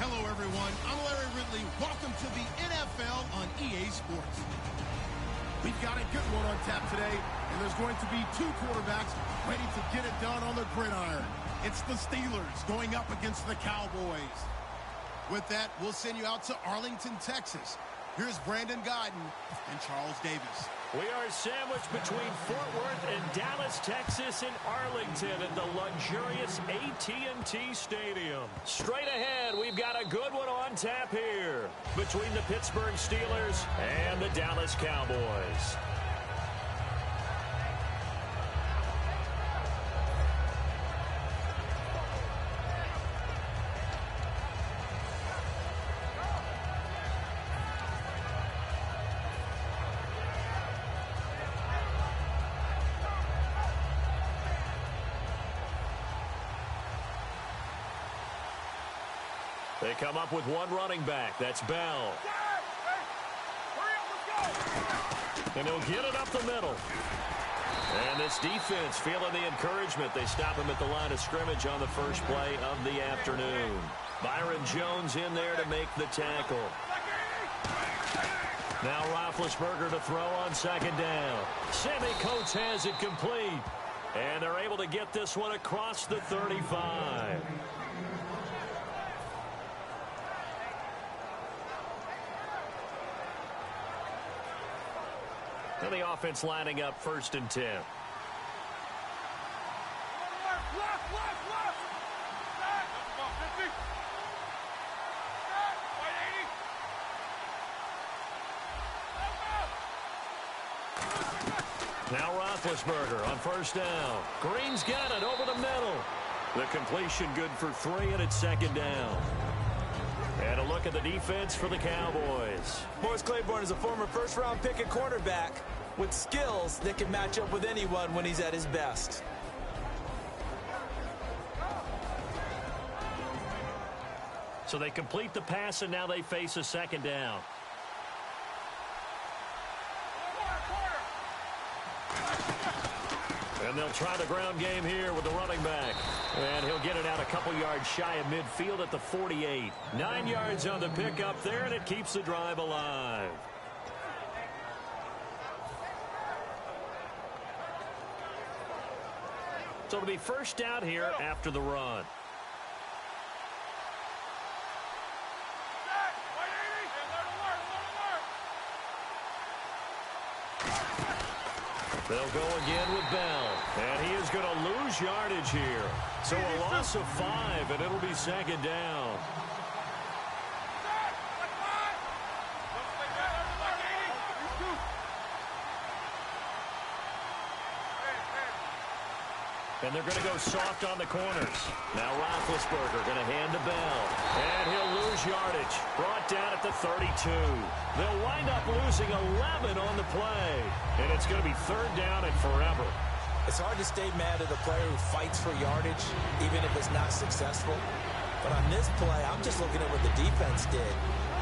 Hello, everyone. I'm Larry Ridley. Welcome to the NFL on EA Sports. We've got a good one on tap today, and there's going to be two quarterbacks ready to get it done on the gridiron. It's the Steelers going up against the Cowboys. With that, we'll send you out to Arlington, Texas. Here's Brandon Guyton and Charles Davis. We are sandwiched between Fort Worth and Dallas, Texas, in Arlington at the luxurious AT&T Stadium. Straight ahead, we've got a good one on tap here between the Pittsburgh Steelers and the Dallas Cowboys. They come up with one running back. That's Bell. And he'll get it up the middle. And this defense feeling the encouragement. They stop him at the line of scrimmage on the first play of the afternoon. Byron Jones in there to make the tackle. Now Roethlisberger to throw on second down. Sammy Coates has it complete. And they're able to get this one across the 35. And the offense lining up 1st and 10. Now Roethlisberger on 1st down. Green's got it over the middle. The completion good for 3, and it's 2nd down. And a look at the defense for the Cowboys. Morris Claiborne is a former first-round pick at quarterback with skills that can match up with anyone when he's at his best. So they complete the pass, and now they face a 2nd down. And they'll try the ground game here with the running back. And he'll get it out a couple yards shy of midfield at the 48. 9 yards on the pickup there, and it keeps the drive alive. So it'll be first down here after the run. They'll go again with Bell. And he is going to lose yardage here. So a loss of 5, and it'll be 2nd down. And they're going to go soft on the corners. Now Roethlisberger going to hand to Bell. And he'll lose yardage. Brought down at the 32. They'll wind up losing 11 on the play. And it's going to be 3rd down and forever. It's hard to stay mad at a player who fights for yardage, even if it's not successful. But on this play, I'm just looking at what the defense did.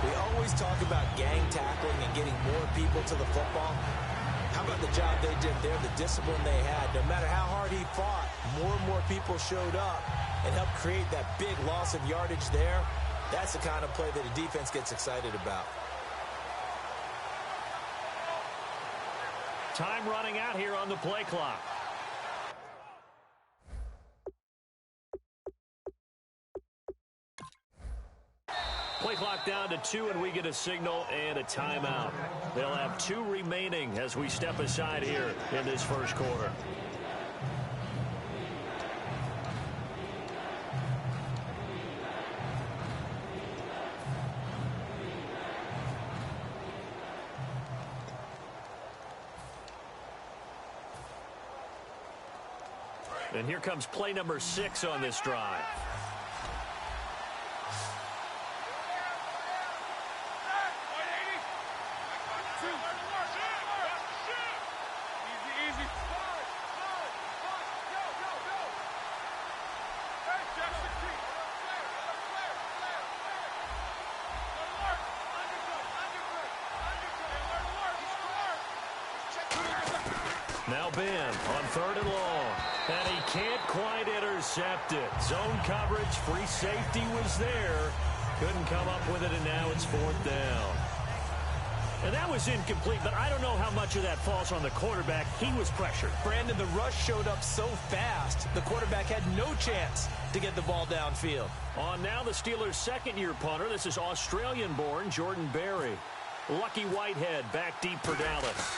We always talk about gang tackling and getting more people to the football. How about the job they did there, the discipline they had? No matter how hard he fought, more and more people showed up and helped create that big loss of yardage there. That's the kind of play that a defense gets excited about. Time running out here on the play clock. Play clock down to 2, and we get a signal and a timeout. They'll have 2 remaining as we step aside here in this first quarter. And here comes play number 6 on this drive. Now Ben on 3rd and long. And he can't quite intercept it. Zone coverage, free safety was there. Couldn't come up with it, and now it's 4th down. And that was incomplete, but I don't know how much of that falls on the quarterback. He was pressured. Brandon, the rush showed up so fast, the quarterback had no chance to get the ball downfield. On now, the Steelers' second-year punter. This is Australian-born Jordan Berry. Lucky Whitehead back deep for Dallas.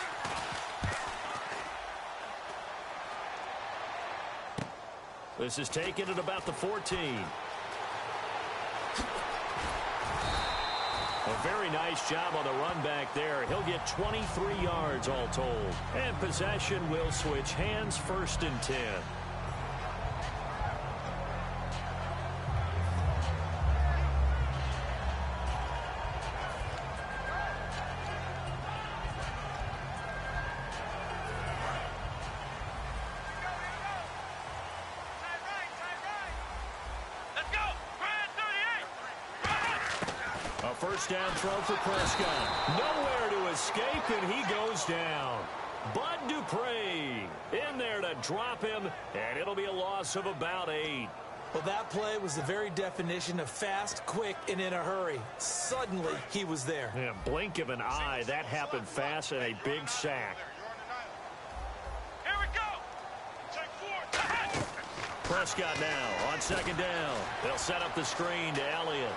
This is taken at about the 14. A very nice job on the run back there. He'll get 23 yards all told. And possession will switch hands, 1st and 10. First down throw for Prescott. Nowhere to escape, and he goes down. Bud Dupree in there to drop him, and it'll be a loss of about 8. Well, that play was the very definition of fast, quick, and in a hurry. Suddenly, he was there. Yeah, blink of an eye. That happened fast, and a big sack. Prescott now on 2nd down. They'll set up the screen to Elliott.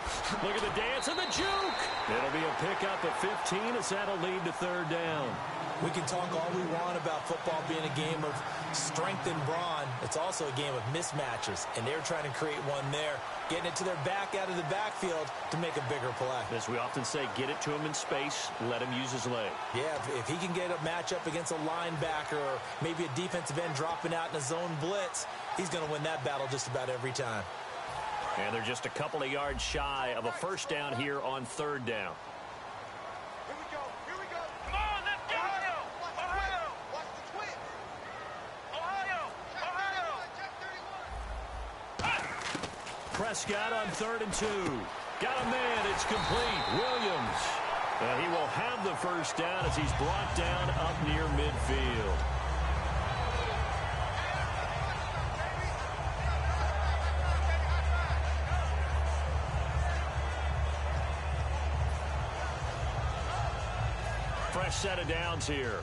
Look at the dance and the juke. It'll be a pickup of 15 as that'll lead to 3rd down. We can talk all we want about football being a game of strength and brawn. It's also a game of mismatches, and they're trying to create one there, getting it to their back out of the backfield to make a bigger play. As we often say, get it to him in space, let him use his leg. Yeah, if he can get a matchup against a linebacker or maybe a defensive end dropping out in a zone blitz, he's going to win that battle just about every time. And they're just a couple of yards shy of a 1st down here on 3rd down. Prescott on 3rd and 2. Got a man. It's complete. Williams. And he will have the 1st down as he's brought down up near midfield. Fresh set of downs here.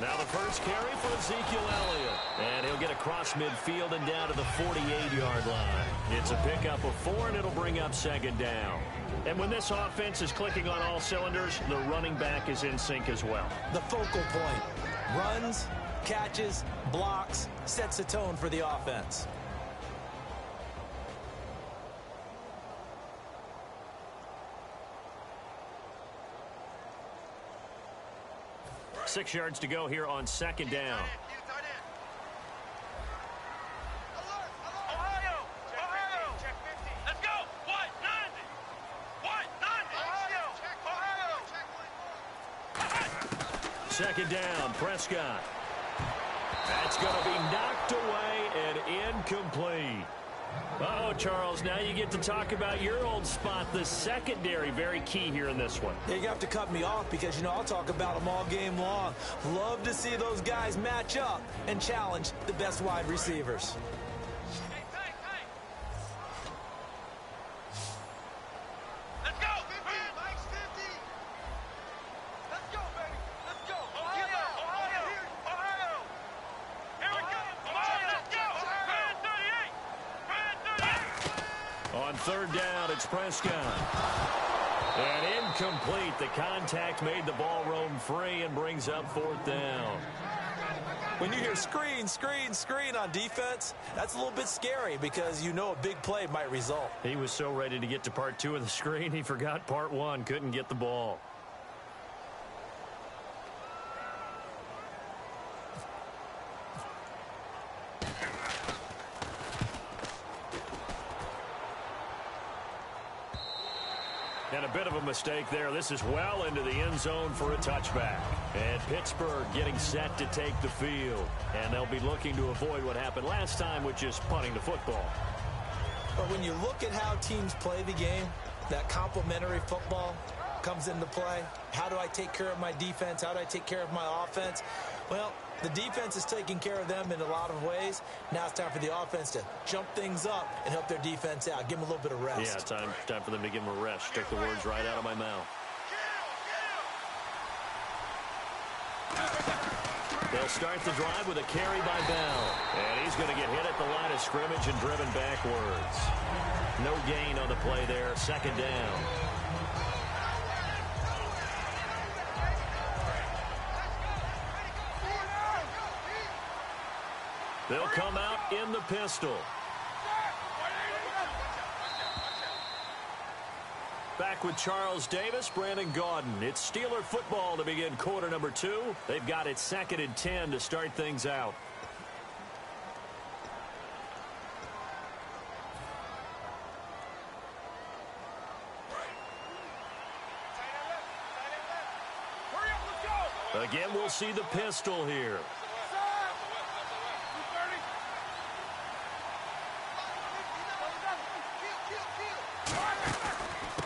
Now the first carry for Ezekiel Elliott. And he'll get across midfield and down to the 48-yard line. It's a pickup of 4, and it'll bring up 2nd down. And when this offense is clicking on all cylinders, the running back is in sync as well. The focal point. Runs, catches, blocks, sets the tone for the offense. Six yards to go here on 2nd down. Second down, Prescott. That's going to be knocked away and incomplete. Uh-oh, Charles, now you get to talk about your old spot, the secondary. Very key here in this one. Yeah, you have to cut me off because, I'll talk about them all game long. Love to see those guys match up and challenge the best wide receivers. Let's go! 50, Mike's 50! Let's go, baby! Let's go! Ohio! Here we go! Ohio, let's go! Brand 38! On 3rd down, it's Prescott. And incomplete. The contact made the ball roam free and brings up 4th down. When you hear screen, screen, screen on defense, that's a little bit scary because a big play might result. He was so ready to get to part 2 of the screen, he forgot part 1, couldn't get the ball. And a bit of a mistake there. This is well into the end zone for a touchback. And Pittsburgh getting set to take the field. And they'll be looking to avoid what happened last time, which is punting the football. But when you look at how teams play the game, that complementary football, comes into play. How do I take care of my defense? How do I take care of my offense? Well, the defense is taking care of them in a lot of ways. Now it's time for the offense to jump things up and help their defense out. Give them a little bit of rest. Yeah, time for them to give them a rest. Took the words right out of my mouth. They'll start the drive with a carry by Bell. And he's going to get hit at the line of scrimmage and driven backwards. No gain on the play there. Second down. They'll come out in the pistol. Back with Charles Davis, Brandon Gaudin. It's Steeler football to begin quarter number 2. They've got it 2nd and 10 to start things out. Again, we'll see the pistol here.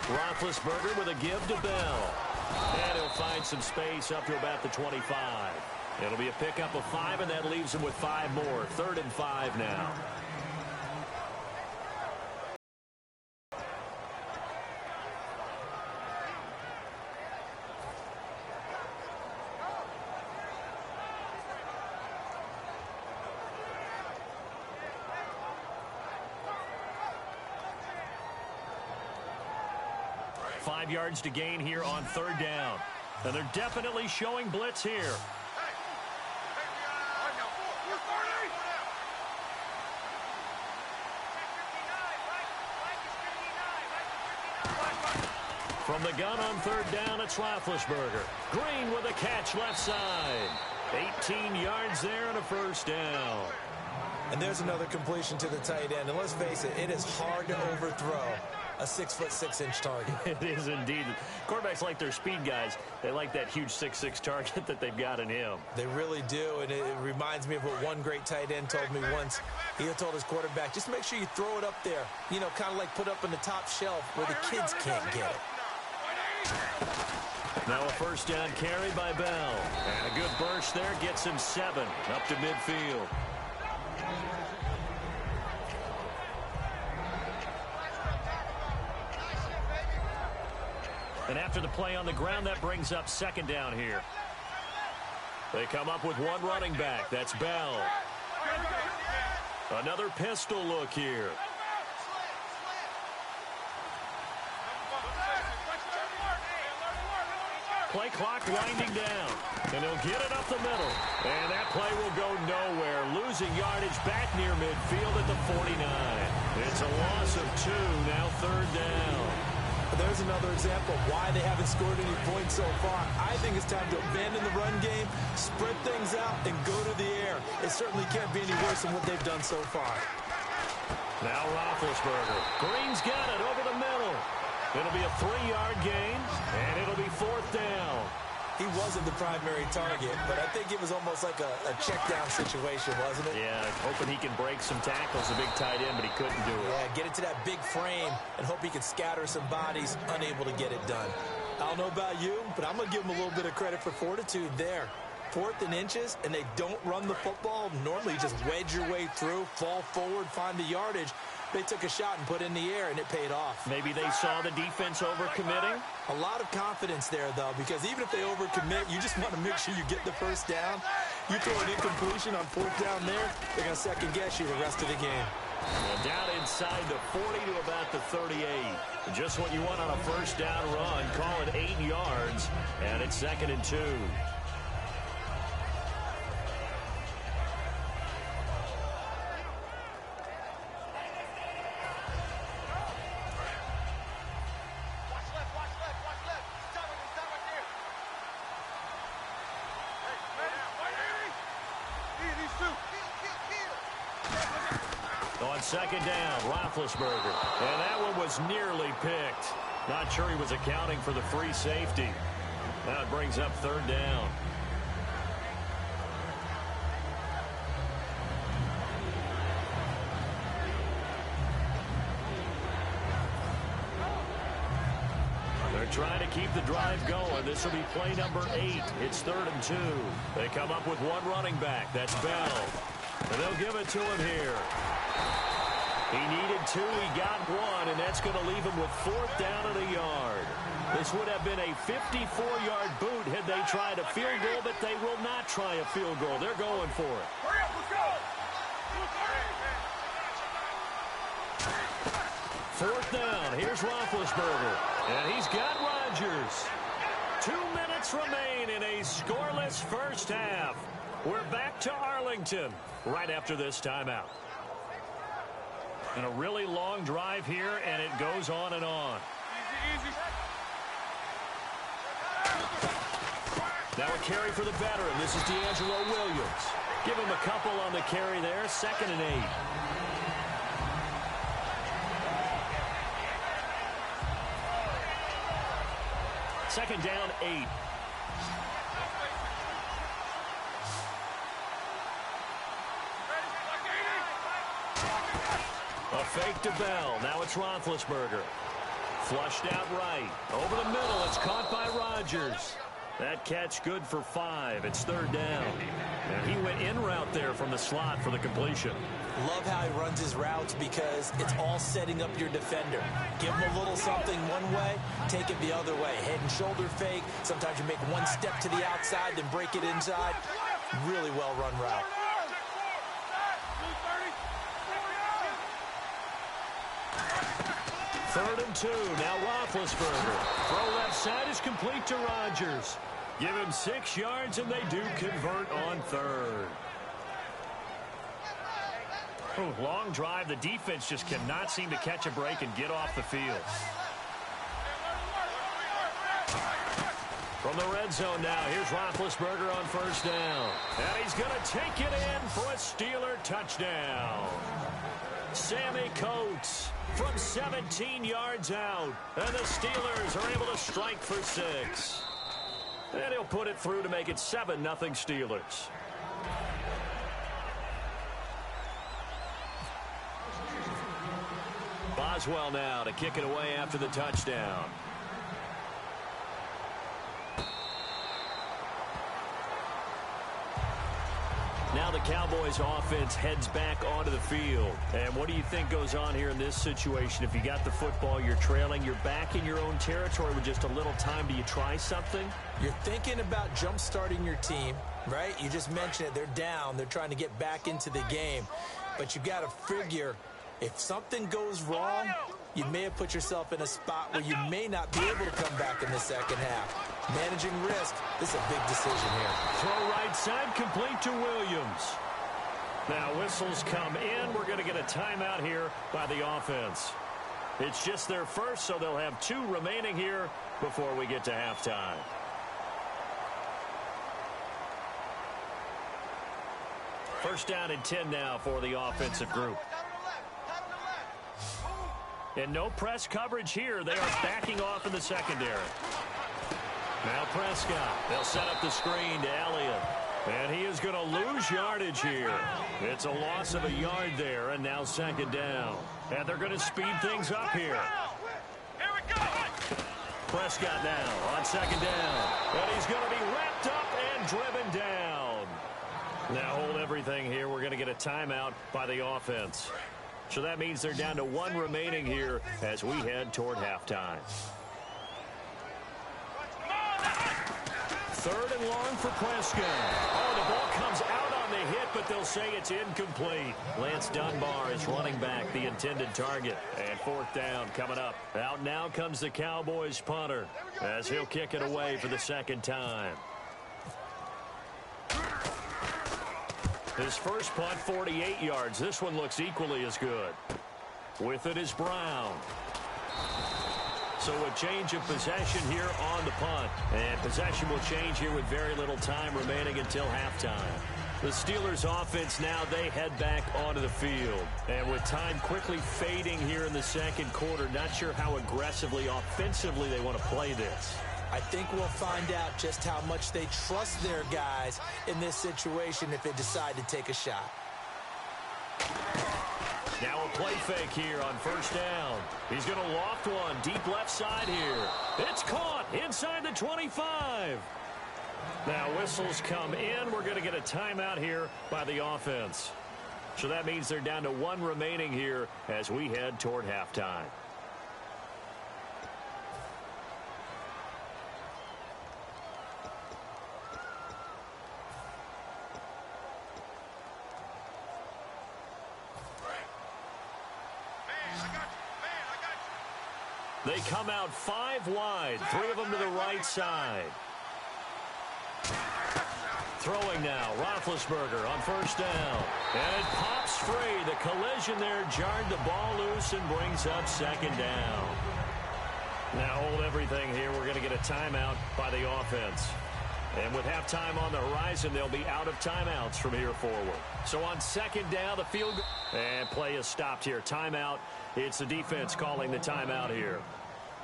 Roethlisberger with a give to Bell. And he'll find some space up to about the 25. It'll be a pickup of 5, and that leaves him with 5 more. 3rd and 5 now. Five yards to gain here on 3rd down. And they're definitely showing blitz here. From the gun on 3rd down, it's Roethlisberger. Green with a catch left side. 18 yards there and a 1st down. And there's another completion to the tight end. And let's face it, it is hard to overthrow a 6'6" target. It is indeed. Quarterbacks like their speed guys. They like that huge 6'6" target that they've got in him. They really do, and it reminds me of what one great tight end told me once. He had told his quarterback, just make sure you throw it up there. You know, kind of like put up in the top shelf where the kids can't get it. Now a 1st down carry by Bell. And a good burst there gets him 7 up to midfield. And after the play on the ground, that brings up 2nd down here. They come up with one running back. That's Bell. Another pistol look here. Play clock winding down. And he'll get it up the middle. And that play will go nowhere. Losing yardage back near midfield at the 49. It's a loss of 2. Now 3rd down. There's another example of why they haven't scored any points so far. I think it's time to abandon the run game, spread things out, and go to the air. It certainly can't be any worse than what they've done so far. Now Roethlisberger. Green's got it over the middle. It'll be a 3-yard gain, and it'll be 4th down. He wasn't the primary target, but I think it was almost like a check-down situation, wasn't it? Yeah, hoping he can break some tackles, a big tight end, but he couldn't do it. Yeah, get it to that big frame and hope he can scatter some bodies, unable to get it done. I don't know about you, but I'm going to give him a little bit of credit for fortitude there. 4th and inches, and they don't run the football. Normally, you just wedge your way through, fall forward, find the yardage. They took a shot and put it in the air, and it paid off. Maybe they saw the defense overcommitting? A lot of confidence there, though, because even if they overcommit, you just want to make sure you get the 1st down. You throw an incompletion on 4th down there, they're going to second-guess you the rest of the game. Well, down inside the 40 to about the 38. Just what you want on a 1st down run. Call it 8 yards, and it's 2nd and 2. On 2nd down, Roethlisberger. And that one was nearly picked. Not sure he was accounting for the free safety. Now it brings up 3rd down. They're They're trying to keep the drive going. This will be play number 8. It's 3rd and 2. They come up with one running back. That's Bell. And they'll give it to him here. He needed 2. He got 1, and that's going to leave him with 4th down and a yard. This would have been a 54-yard boot had they tried a field goal, but they will not try a field goal. They're going for it. Hurry up, let's go. 4th down. Here's Roethlisberger. And he's got Rodgers. 2 minutes remain in a scoreless first half. We're back to Arlington right after this timeout. And a really long drive here, and it goes on and on. Easy, easy. Now a carry for the veteran. This is D'Angelo Williams. Give him a couple on the carry there. 2nd and 8. Second down, 8. A fake to Bell. Now it's Roethlisberger. Flushed out right. Over the middle. It's caught by Rodgers. That catch good for 5. It's 3rd down. And he went in route there from the slot for the completion. Love how he runs his routes because it's all setting up your defender. Give him a little something one way, take it the other way. Head and shoulder fake. Sometimes you make one step to the outside, then break it inside. Really well-run route. 3rd and 2. Now Roethlisberger. Throw left side is complete to Rodgers. Give him 6 yards, and they do convert on 3rd. Ooh, long drive. The defense just cannot seem to catch a break and get off the field. From the red zone now, here's Roethlisberger on 1st down. And he's going to take it in for a Steeler touchdown. Sammy Coates from 17 yards out. And the Steelers are able to strike for 6. And he'll put it through to make it 7-0 Steelers. Boswell now to kick it away after the touchdown. Now the Cowboys offense heads back onto the field. And what do you think goes on here in this situation? If you got the football, you're trailing, you're back in your own territory with just a little time. Do you try something? You're thinking about jump-starting your team, right? You just mentioned it. They're down. They're trying to get back into the game. But you got to figure if something goes wrong, you may have put yourself in a spot where you may not be able to come back in the second half. Managing risk, this is a big decision here. Throw right side, complete to Williams. Now whistles come in. We're going to get a timeout here by the offense. It's just their first, so they'll have 2 remaining here before we get to halftime. First down and 10 now for the offensive group. And no press coverage here. They are backing off in the secondary. Now Prescott. They'll set up the screen to Elliott. And he is going to lose yardage here. It's a loss of a yard there, and now 2nd down. And they're going to speed things up here. Here we go. Prescott now on 2nd down. And he's going to be wrapped up and driven down. Now hold everything here. We're going to get a timeout by the offense. So that means they're down to 1 remaining here as we head toward halftime. 3rd and long for Prescott. Oh, the ball comes out on the hit, but they'll say it's incomplete. Lance Dunbar is running back, the intended target. And 4th down coming up. Out now comes the Cowboys punter as he'll kick it away for the 2nd time. His first punt, 48 yards. This one looks equally as good. With it is Brown. So a change of possession here on the punt. And possession will change here with very little time remaining until halftime. The Steelers offense now, they head back onto the field. And with time quickly fading here in the 2nd quarter, not sure how aggressively, offensively they want to play this. I think we'll find out just how much they trust their guys in this situation if they decide to take a shot. Now a play fake here on first down. He's going to loft one deep left side here. It's caught inside the 25. Now whistles come in. We're going to get a timeout here by the offense. So that means they're down to one remaining here as we head toward halftime. They come out 5 wide, 3 of them to the right side. Throwing now, Roethlisberger on first down. And it pops free. The collision there jarred the ball loose and brings up second down. Now hold everything here. We're going to get a timeout by the offense. And with halftime on the horizon, they'll be out of timeouts from here forward. So on second down, the field goal. And play is stopped here. Timeout. It's the defense calling the timeout here.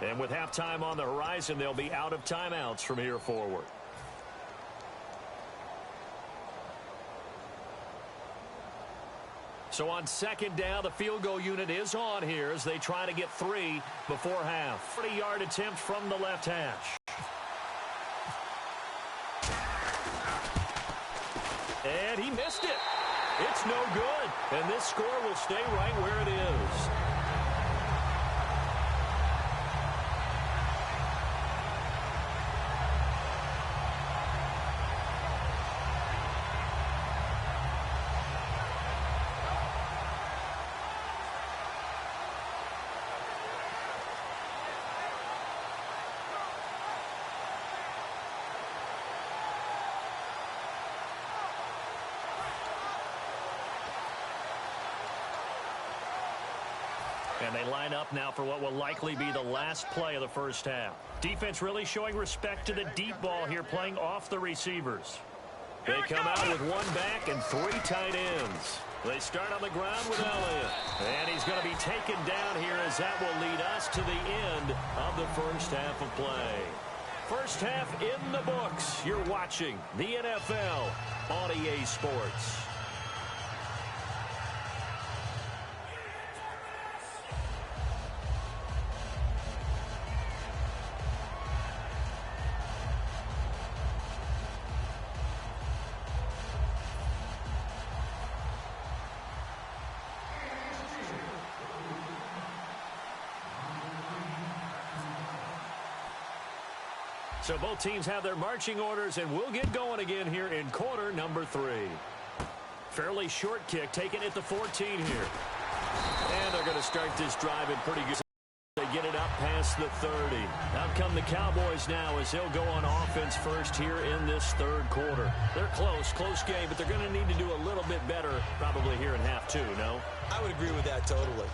And with halftime on the horizon, they'll be out of timeouts from here forward. So on second down, the field goal unit is on here as they try to get 3 before half. 40-yard attempt from the left hash. And he missed it. It's no good. And this score will stay right where it is. And they line up now for what will likely be the last play of the first half. Defense really showing respect to the deep ball here, playing off the receivers. They come out with 1 back and 3 tight ends. They start on the ground with Elliott. And he's going to be taken down here as that will lead us to the end of the first half of play. First half in the books. You're watching the NFL on EA Sports. So both teams have their marching orders, and we'll get going again here in quarter number 3. Fairly short kick taken at the 14 here. And they're going to start this drive in pretty good. They get it up past the 30. Out come the Cowboys now as they'll go on offense first here in this third quarter. They're close game, but they're going to need to do a little bit better probably here in half 2, no? I would agree with that totally.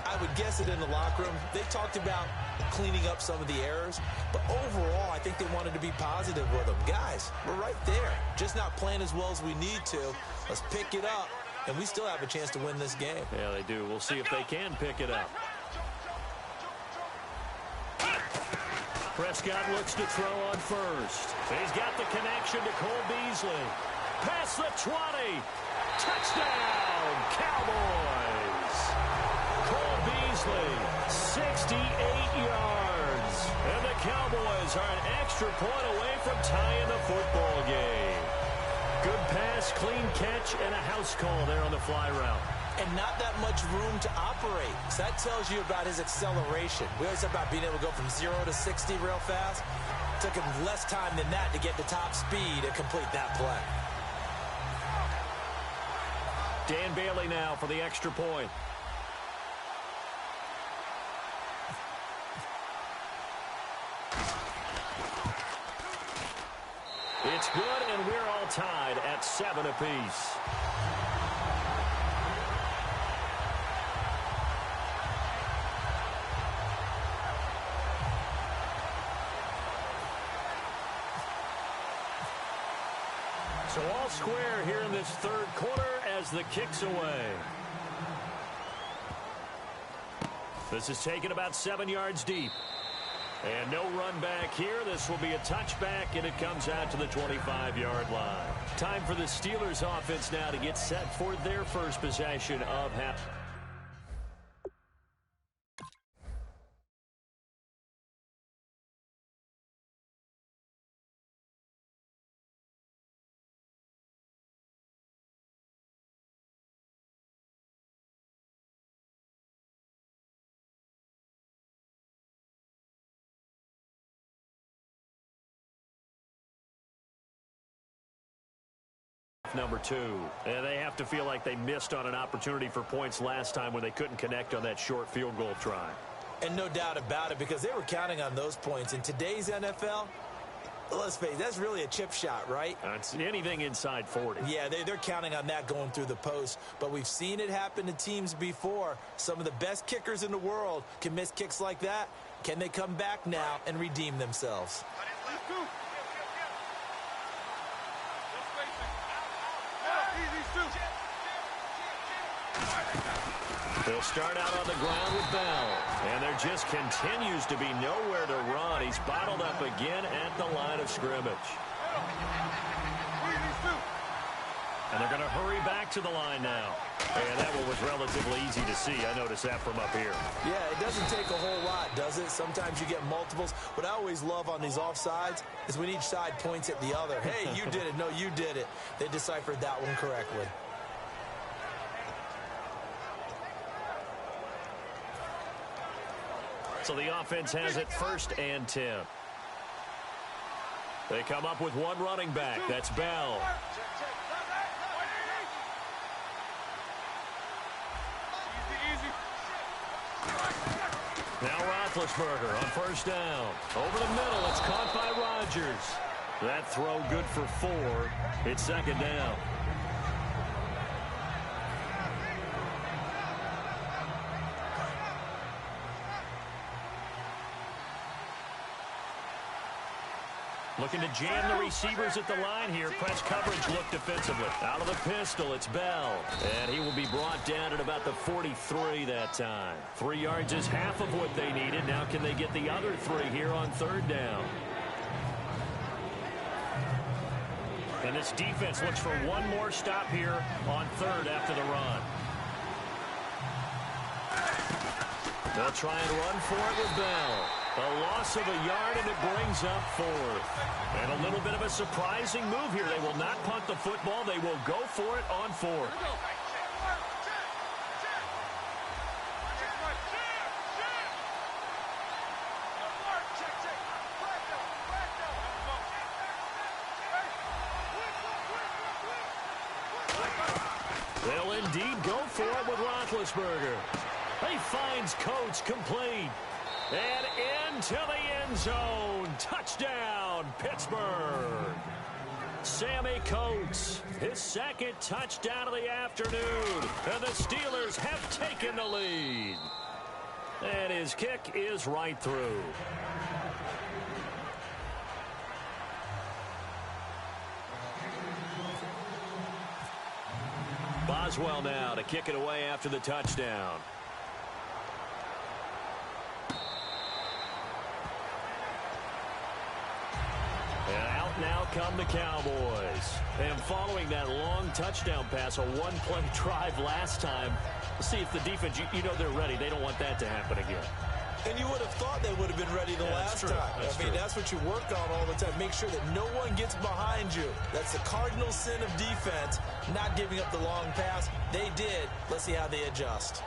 I would guess it in the locker room. They talked about cleaning up some of the errors, but overall, I think they wanted to be positive with them. Guys, we're right there. Just not playing as well as we need to. Let's pick it up, and we still have a chance to win this game. Yeah, they do. We'll see if they can pick it up. Prescott looks to throw on first. He's got the connection to Cole Beasley. Past the 20. Touchdown, Cowboys. Cole Beasley, 68 yards. And the Cowboys are an extra point away from tying the football game. Good pass, clean catch, and a house call there on the fly route. And not that much room to operate. So that tells you about his acceleration. We always talk about being able to go from 0 to 60 real fast. Took him less time than that to get to top speed and complete that play. Dan Bailey now for the extra point. It's good, and we're all tied at 7 apiece. So all square here in this third quarter as the kick's away. This is taken about 7 yards deep. And no run back here. This will be a touchback, and it comes out to the 25-yard line. Time for the Steelers offense now to get set for their first possession of half. with number 2. And they have to feel like they missed on an opportunity for points last time when they couldn't connect on that short field goal try. And no doubt about it, because they were counting on those points. In today's NFL, let's face it, that's really a chip shot, right? It's anything inside 40. Yeah, they're counting on that going through the post. But we've seen it happen to teams before. Some of the best kickers in the world can miss kicks like that. Can they come back now and redeem themselves? They'll start out on the ground with Bell. And there just continues to be nowhere to run. He's bottled up again at the line of scrimmage. And they're going to hurry back to the line now. And that one was relatively easy to see. I noticed that from up here. Yeah, it doesn't take a whole lot, does it? Sometimes you get multiples. What I always love on these offsides is when each side points at the other. Hey, you did it. No, you did it. They deciphered that one correctly. So the offense has it 1st and 10. They come up with one running back. That's Bell. Now Roethlisberger on 1st down. Over the middle, it's caught by Rodgers. That throw good for 4. It's 2nd down. Looking to jam the receivers at the line here. Press coverage look defensively. Out of the pistol, it's Bell. And he will be brought down at about the 43 that time. 3 yards is half of what they needed. Now can they get the other 3 here on 3rd down? And this defense looks for one more stop here on 3rd after the run. They'll try and run for it with Bell. A loss of a yard, and it brings up 4th. And a little bit of a surprising move here. They will not punt the football. They will go for it on 4th. They'll indeed go for it with Roethlisberger. He finds Coates complete. And into the end zone. Touchdown, Pittsburgh. Sammy Coates, his 2nd touchdown of the afternoon. And the Steelers have taken the lead. And his kick is right through. Boswell now to kick it away after the touchdown. Now come the Cowboys. And following that long touchdown pass, a one-play drive last time, we'll see if the defense, you know they're ready. They don't want that to happen again. And you would have thought they would have been ready the last time. I mean, that's what you work on all the time. Make sure that no one gets behind you. That's the cardinal sin of defense, not giving up the long pass. They did. Let's see how they adjust.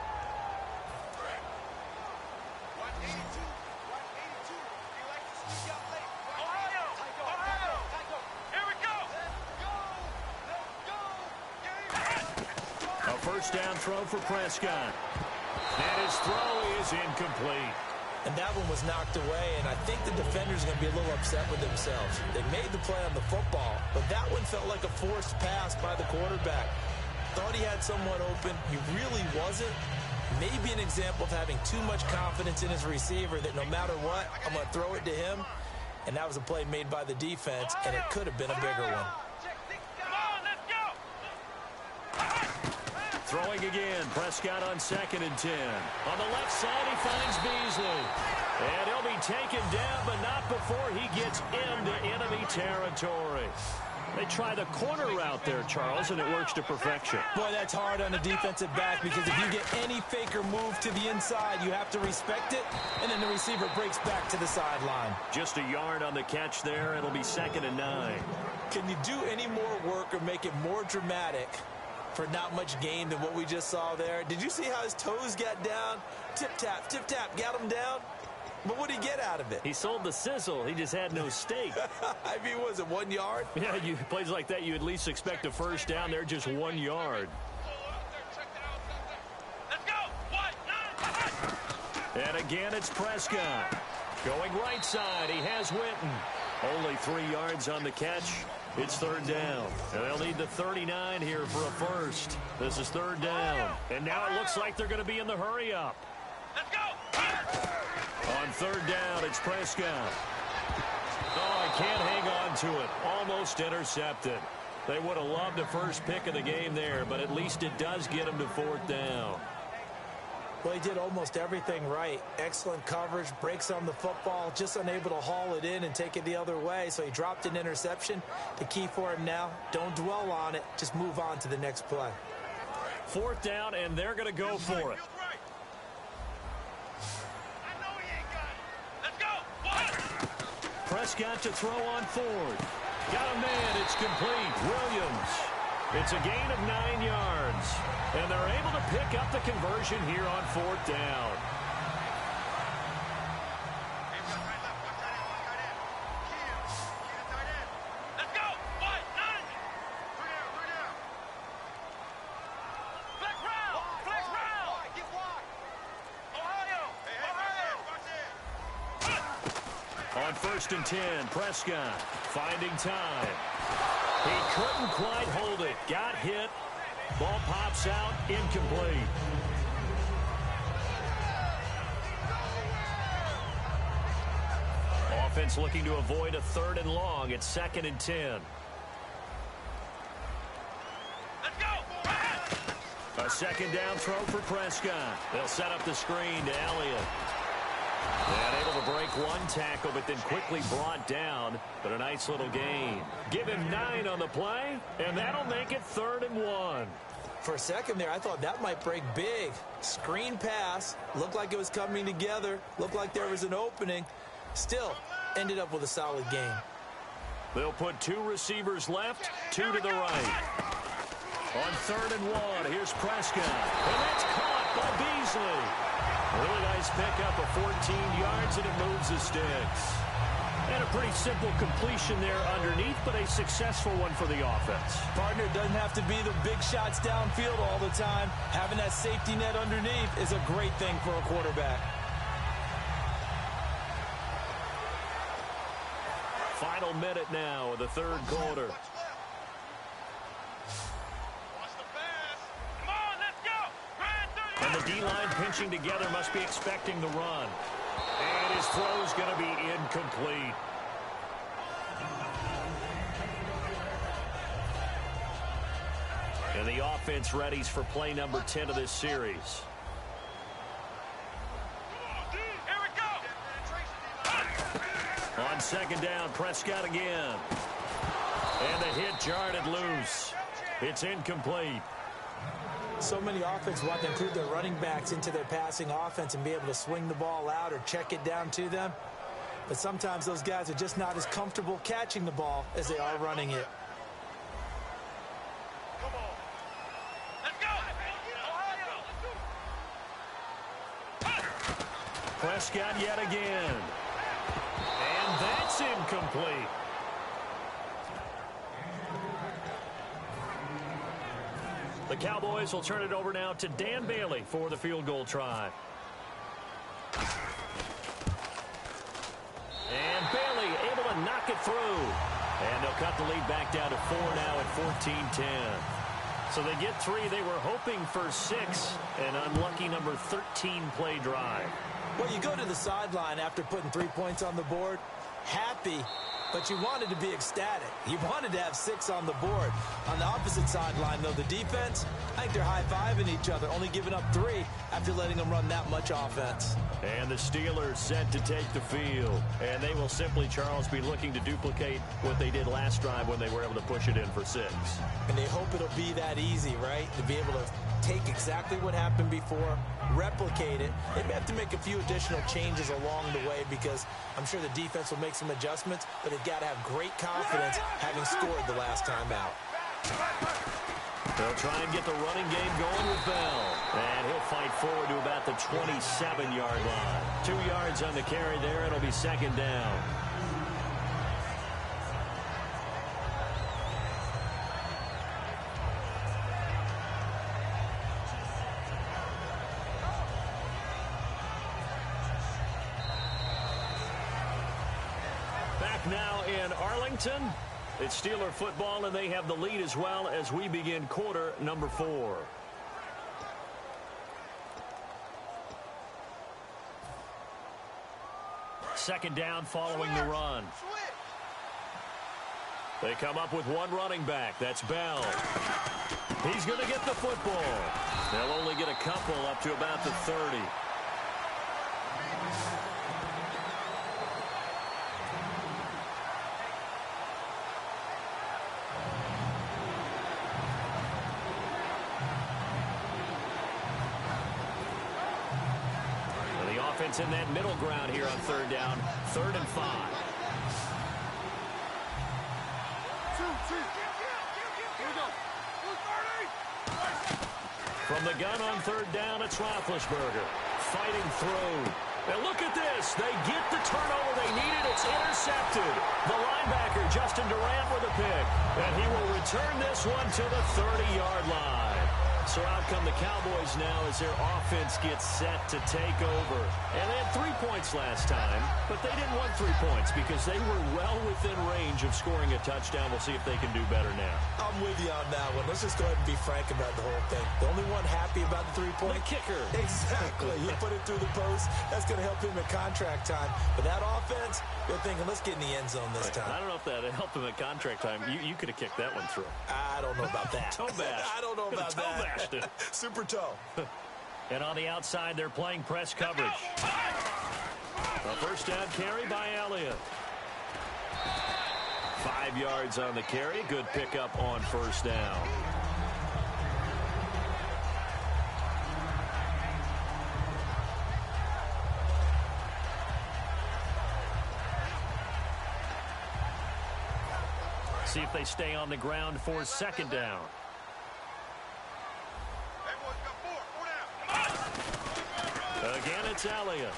First down throw for Prescott. And his throw is incomplete. And that one was knocked away, and I think the defender's going to be a little upset with themselves. They made the play on the football, but that one felt like a forced pass by the quarterback. Thought he had someone open. He really wasn't. Maybe an example of having too much confidence in his receiver that no matter what, I'm going to throw it to him. And that was a play made by the defense, and it could have been a bigger one. Throwing again, Prescott on 2nd and 10. On the left side, he finds Beasley. And he'll be taken down, but not before he gets into enemy territory. They try the corner route there, Charles, and it works to perfection. Boy, that's hard on the defensive back, because if you get any fake or move to the inside, you have to respect it, and then the receiver breaks back to the sideline. Just a yard on the catch there. It'll be 2nd and 9. Can you do any more work or make it more dramatic for not much gain than what we just saw there? Did you see how his toes got down? Tip-tap, got him down. But what did he get out of it? He sold the sizzle. He just had no steak. I mean, was it 1 yard? Yeah, plays like that, you at least expect a first down. They're just 1 yard. Let's go. And again, it's Prescott. Going right side, he has Witten. Only 3 yards on the catch. It's third down. And they'll need the 39 here for a first. This is third down. And now it looks like they're going to be in the hurry-up. Let's go. On third down, it's Prescott. Oh, he can't hang on to it. Almost intercepted. They would have loved the first pick of the game there, but at least it does get him to fourth down. Well, he did almost everything right. Excellent coverage, breaks on the football, just unable to haul it in and take it the other way. So he dropped an interception. The key for him now, don't dwell on it. Just move on to the next play. Fourth down, and they're going to go for it. Prescott to throw on Ford. Got a man. It's complete. Williams. It's a gain of 9 yards. And they're able to pick up the conversion here on fourth down. Let's go. What? None. Flex round. Flex round. Get wide. Ohio. On first and 10, Prescott finding time. He couldn't quite hold it. Got hit. Ball pops out, incomplete. Offense looking to avoid a third and long. It's second and 10. Let's go. A second down throw for Prescott. They'll set up the screen to Elliott. And able to break one tackle, but then quickly brought down. But a nice little gain. Give him 9 on the play, and that'll make it 3rd and 1. For a second there, I thought that might break big. Screen pass. Looked like it was coming together. Looked like there was an opening. Still, ended up with a solid gain. They'll put 2 receivers left, 2 to the right. On 3rd and 1, here's Prescott. And that's caught by Beasley. Really nice pickup of 14 yards, and it moves the sticks. And a pretty simple completion there underneath, but a successful one for the offense. Partner, doesn't have to be the big shots downfield all the time. Having that safety net underneath is a great thing for a quarterback. Final minute now of the third quarter. And the D-line pinching together, must be expecting the run. And his throw's going to be incomplete. And the offense readies for play number 10 of this series. Here we go. On second down, Prescott again. And the hit jarred it loose. It's incomplete. So many offenses want to include their running backs into their passing offense and be able to swing the ball out or check it down to them. But sometimes those guys are just not as comfortable catching the ball as they are running it. Come on. Let's go. Ohio. Prescott yet again. And that's incomplete. The Cowboys will turn it over now to Dan Bailey for the field goal try. And Bailey able to knock it through. And they'll cut the lead back down to 4 now at 14-10. So they get 3. They were hoping for 6. An unlucky number 13 play drive. Well, you go to the sideline after putting 3 points on the board, happy, but you wanted to be ecstatic. You wanted to have 6 on the board. On the opposite sideline, though, the defense, I think they're high-fiving each other, only giving up 3 after letting them run that much offense. And the Steelers set to take the field. And they will simply, Charles, be looking to duplicate what they did last drive when they were able to push it in for 6. And they hope it'll be that easy, right? To be able to take exactly what happened before, replicate it. They may have to make a few additional changes along the way because I'm sure the defense will make some adjustments, but they've got to have great confidence having scored the last time out. They'll try and get the running game going with Bell. And he'll fight forward to about the 27-yard line. 2 yards on the carry there. It'll be second down. Back now in Arlington. It's Steeler football, and they have the lead as well as we begin quarter number 4. Second down following the run. They come up with one running back. That's Bell. He's going to get the football. They'll only get a couple up to about the 30. Offense in that middle ground here on third down, 3rd and 5. From the gun on third down, it's Roethlisberger fighting through. And look at this. They get the turnover they needed. It's intercepted. The linebacker, Justin Durant, with a pick. And he will return this one to the 30-yard line. So out come the Cowboys now as their offense gets set to take over. And they had 3 points last time, but they didn't want 3 points because they were well within range of scoring a touchdown. We'll see if they can do better now. I'm with you on that one. Let's just go ahead and be frank about the whole thing. The only one happy about the 3-point? The kicker. Exactly. He put it through the post. That's going to help him at contract time. But that offense, they're thinking, let's get in the end zone this time. I don't know if that helped him at contract time. You could have kicked that one through. I don't know about that. Toe bash. I don't know about that. Super toe. And on the outside, they're playing press coverage. A first down carry by Elliott. 5 yards on the carry. Good pickup on first down. See if they stay on the ground for second down. Again, it's Elliott.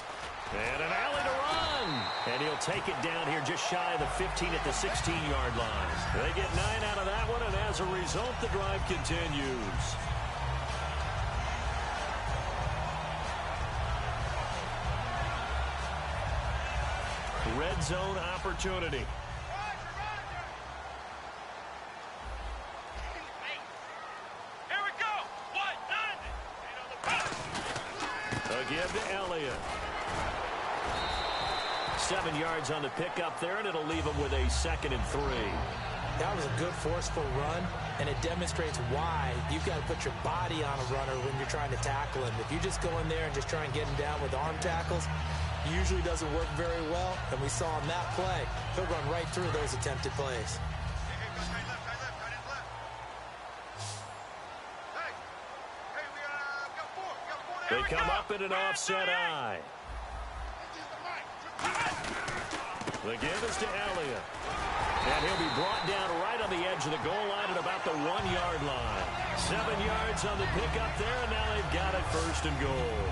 And an alley to run. And he'll take it down here just shy of the 15 at the 16-yard line. They get 9 out of that one, and as a result, the drive continues. Red zone opportunity. Give to Elliott. 7 yards on the pickup there, and it'll leave him with a 2nd and 3. That was a good forceful run, and it demonstrates why you've got to put your body on a runner when you're trying to tackle him. If you just go in there and just try and get him down with arm tackles, usually doesn't work very well, and we saw on that play, he'll run right through those attempted plays. They come up in an offset eye. The give is to Elliott. And he'll be brought down right on the edge of the goal line at about the 1-yard line. 7 yards on the pickup there, and now they've got it 1st and goal.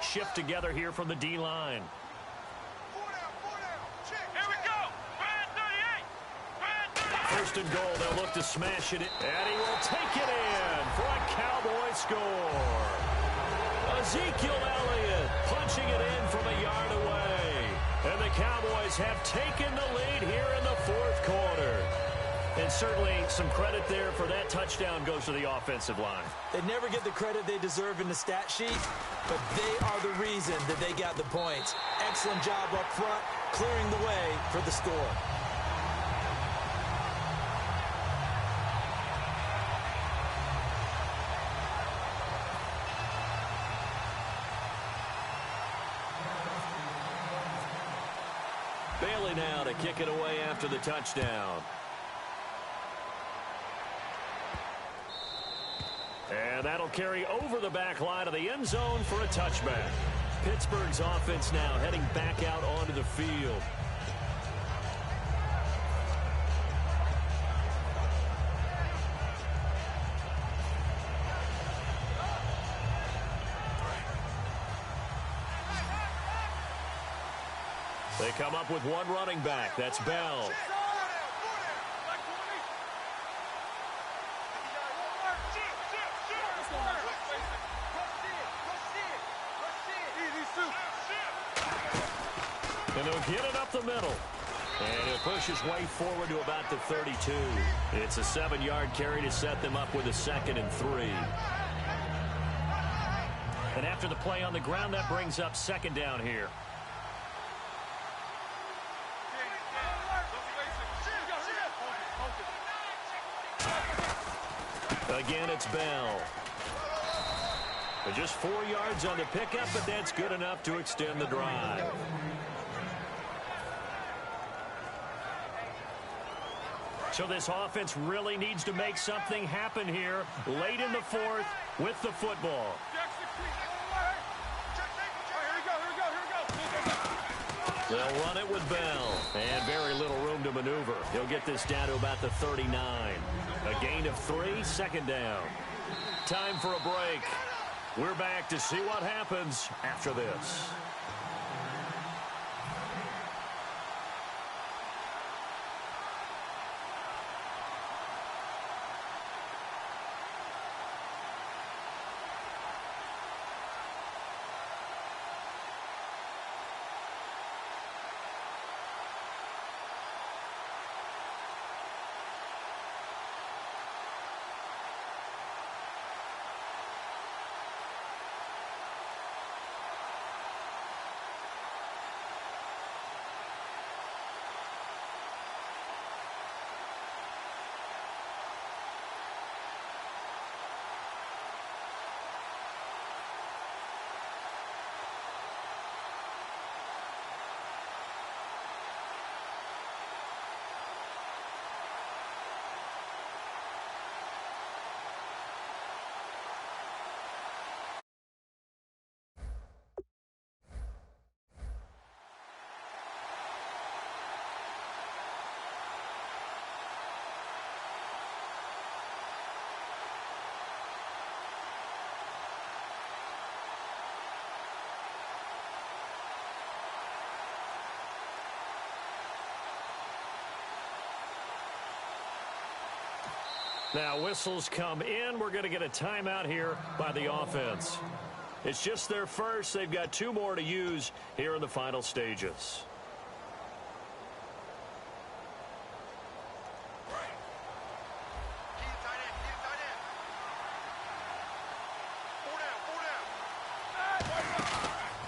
Shift together here from the D-line. Here we go. Brand 38. 1st and goal. They'll look to smash it in. And he will take it in for a Cowboy score. Ezekiel Elliott punching it in from a yard away. And the Cowboys have taken the lead here in the 4th quarter. And certainly some credit there for that touchdown goes to the offensive line. They never get the credit they deserve in the stat sheet, but they are the reason that they got the points. Excellent job up front, clearing the way for the score. Bailey now to kick it away after the touchdown. And that'll carry over the back line of the end zone for a touchback. Pittsburgh's offense now heading back out onto the field. They come up with one running back. That's Bell. And they'll get it up the middle. And he'll push his way forward to about the 32. It's a 7-yard carry to set them up with a 2nd and 3. And after the play on the ground, that brings up 2nd down here. Again, it's Bell. But just 4 yards on the pickup, but that's good enough to extend the drive. So this offense really needs to make something happen here late in the 4th with the football. They'll run it with Bell, and very little room to maneuver. He'll get this down to about the 39. A gain of 3, 2nd down. Time for a break. We're back to see what happens after this. Now whistles come in. We're going to get a timeout here by the offense. It's just their first. They've got 2 more to use here in the final stages.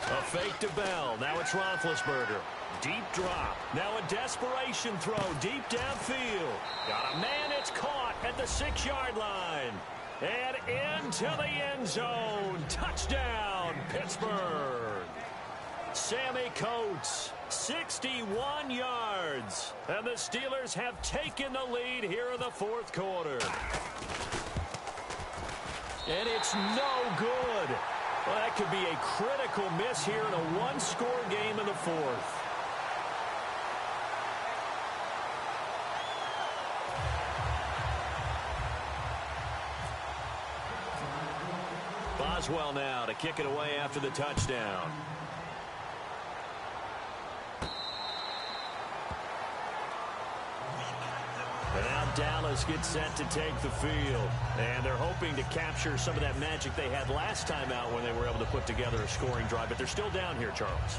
A fake to Bell. Now it's Roethlisberger. Deep drop. Now a desperation throw deep downfield. Got a man. It's caught at the 6-yard line. And into the end zone. Touchdown, Pittsburgh. Sammy Coates, 61 yards. And the Steelers have taken the lead here in the 4th quarter. And it's no good. Well, that could be a critical miss here in a 1-score game in the 4th. Boswell now to kick it away after the touchdown. And now Dallas gets set to take the field. And they're hoping to capture some of that magic they had last time out when they were able to put together a scoring drive. But they're still down here, Charles.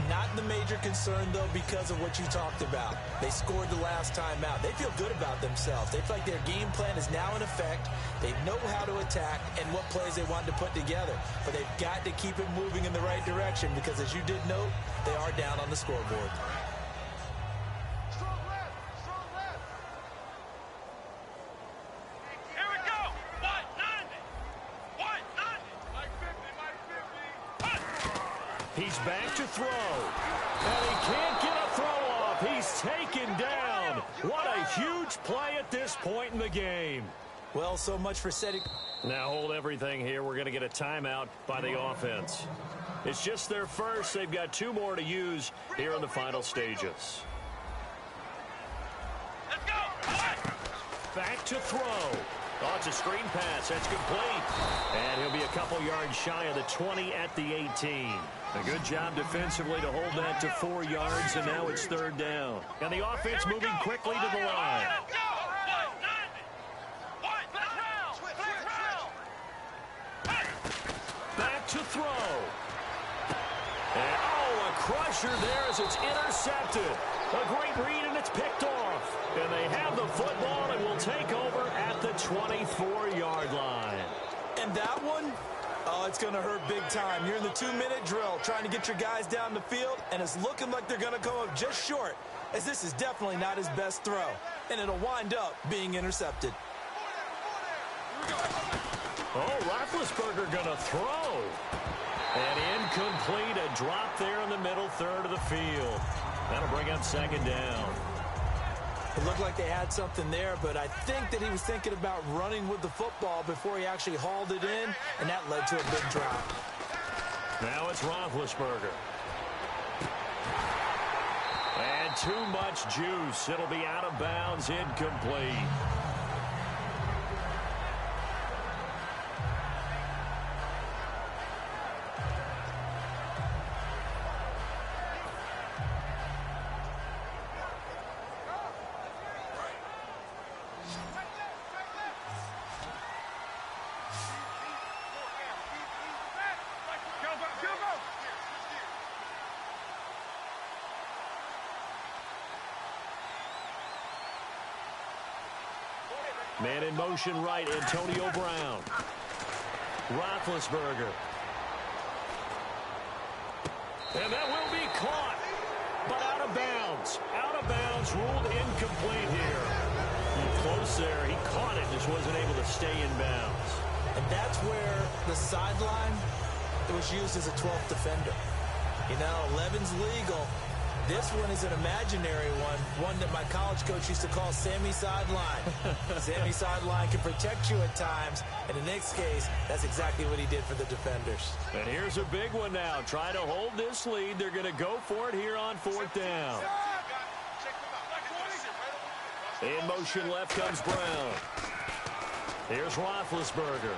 Not the major concern, though, because of what you talked about. They scored the last time out. They feel good about themselves. They feel like their game plan is now in effect. They know how to attack and what plays they want to put together. But they've got to keep it moving in the right direction because, as you did note, they are down on the scoreboard. He's back to throw. And he can't get a throw off. He's taken down. What a huge play at this point in the game. Well, so much for setting. Now hold everything here. We're going to get a timeout by the offense. It's just their first. They've got 2 more to use here in the final stages. Let's go. Back to throw. Oh, it's a screen pass. That's complete. And he'll be a couple yards shy of the 20 at the 18. A good job defensively to hold that to 4 yards, and now it's 3rd down. And the offense moving quickly to the line. Back to throw. And, oh, a crusher there as it's intercepted. A great read, and it's picked off. And they have the football and will take over at the 24-yard line. And that one, oh, it's going to hurt big time. You're in the 2-minute drill trying to get your guys down the field, and it's looking like they're going to come up just short, as this is definitely not his best throw. And it'll wind up being intercepted. Oh, Roethlisberger going to throw. And incomplete, a drop there in the middle third of the field. That'll bring up 2nd down. It looked like they had something there, but I think that he was thinking about running with the football before he actually hauled it in, and that led to a big drop. Now it's Roethlisberger. And too much juice. It'll be out of bounds, incomplete. Man in motion right, Antonio Brown. Roethlisberger. And that will be caught, but out of bounds. Out of bounds, ruled incomplete here. Close there, he caught it, just wasn't able to stay in bounds. And that's where the sideline, it was used as a 12th defender. You know, 11's legal. This one is an imaginary one that my college coach used to call Sammy Sideline. Sammy Sideline can protect you at times, and in this case, that's exactly what he did for the defenders. And here's a big one now. Trying to hold this lead. They're going to go for it here on 4th down. In motion left comes Brown. Here's Roethlisberger.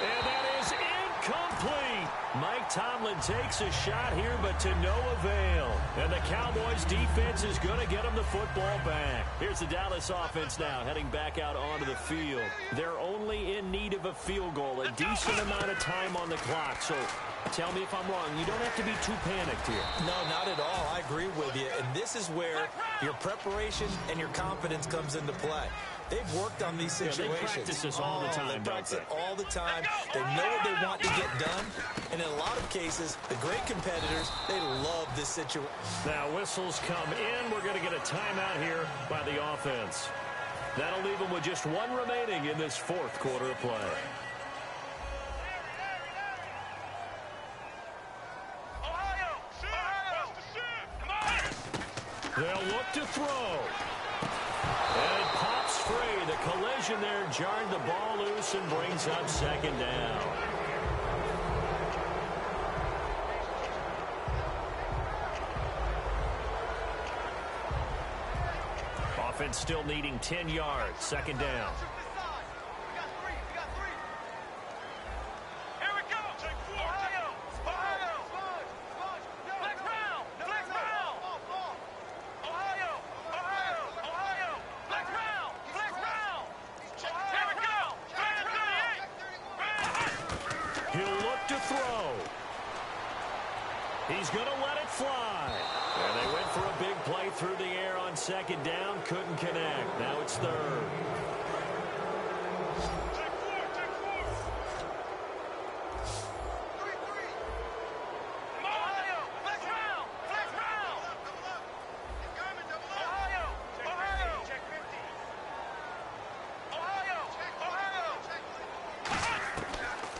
And that is incomplete. Mike Tomlin takes a shot here, but to no avail. And the Cowboys defense is going to get him the football back. Here's the Dallas offense now heading back out onto the field. They're only in need of a field goal, a decent amount of time on the clock. So tell me if I'm wrong. You don't have to be too panicked here. No, not at all. I agree with you. And this is where your preparation and your confidence comes into play. They've worked on these situations. They practice this all the time, They practice don't they? it all the time. They know what they want to get done. And in a lot of cases, the great competitors, they love this situation. Now whistles come in. We're going to get a timeout here by the offense. That'll leave them with just 1 remaining in this 4th quarter of play. They'll look to throw. And it pops free. The collision there jarred the ball loose and brings up 2nd down. Offense still needing 10 yards. 2nd down. He's going to let it fly. And they went for a big play through the air on 2nd down. Couldn't connect. Now it's 3rd.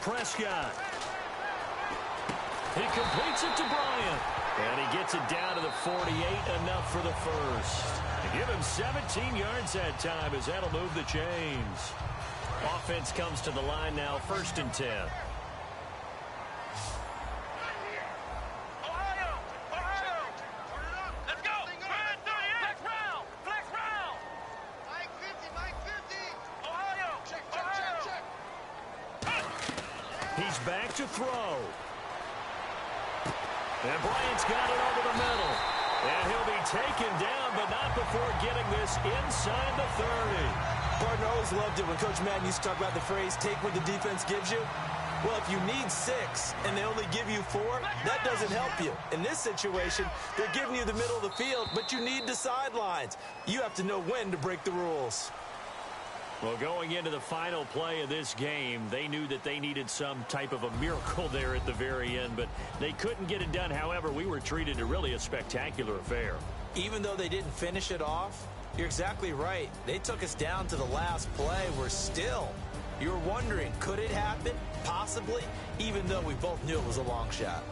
Prescott. He completes it to Bryant. And he gets it down to the 48, enough for the first. To give him 17 yards that time as that'll move the chains. Offense comes to the line now, 1st and 10. He's back to throw. And Bryant's got it over the middle. And he'll be taken down, but not before getting this inside the 30. Gardner always loved it when Coach Madden used to talk about the phrase, take what the defense gives you. Well, if you need 6 and they only give you 4, that doesn't help you. In this situation, they're giving you the middle of the field, but you need the sidelines. You have to know when to break the rules. Well, going into the final play of this game, they knew that they needed some type of a miracle there at the very end, but they couldn't get it done. However, we were treated to really a spectacular affair. Even though they didn't finish it off, you're exactly right. They took us down to the last play. We're still, you're wondering, could it happen? Possibly, even though we both knew it was a long shot.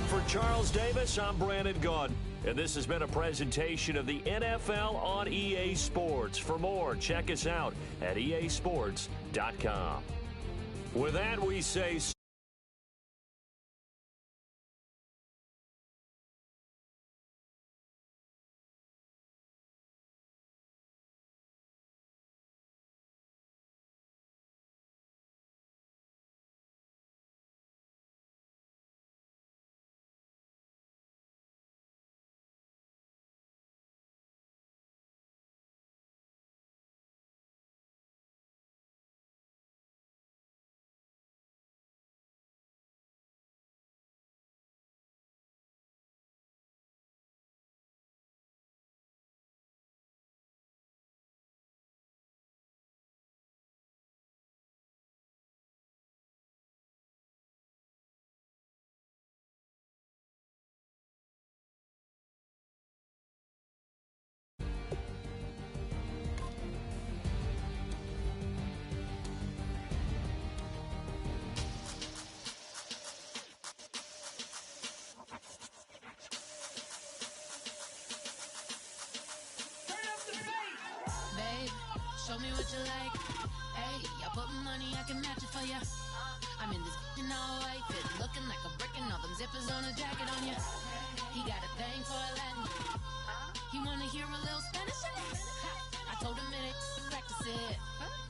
For Charles Davis, I'm Brandon Gaudin, and this has been a presentation of the NFL on EA Sports. For more, check us out at easports.com. With that, we say... Show me what you like. Hey, I put money, I can match it for ya. I'm in this all white fit, looking like a brick and all them zippers on a jacket on ya. He got a thing for a Latin. He wanna hear a little Spanish in it. I told him it ain't practice it.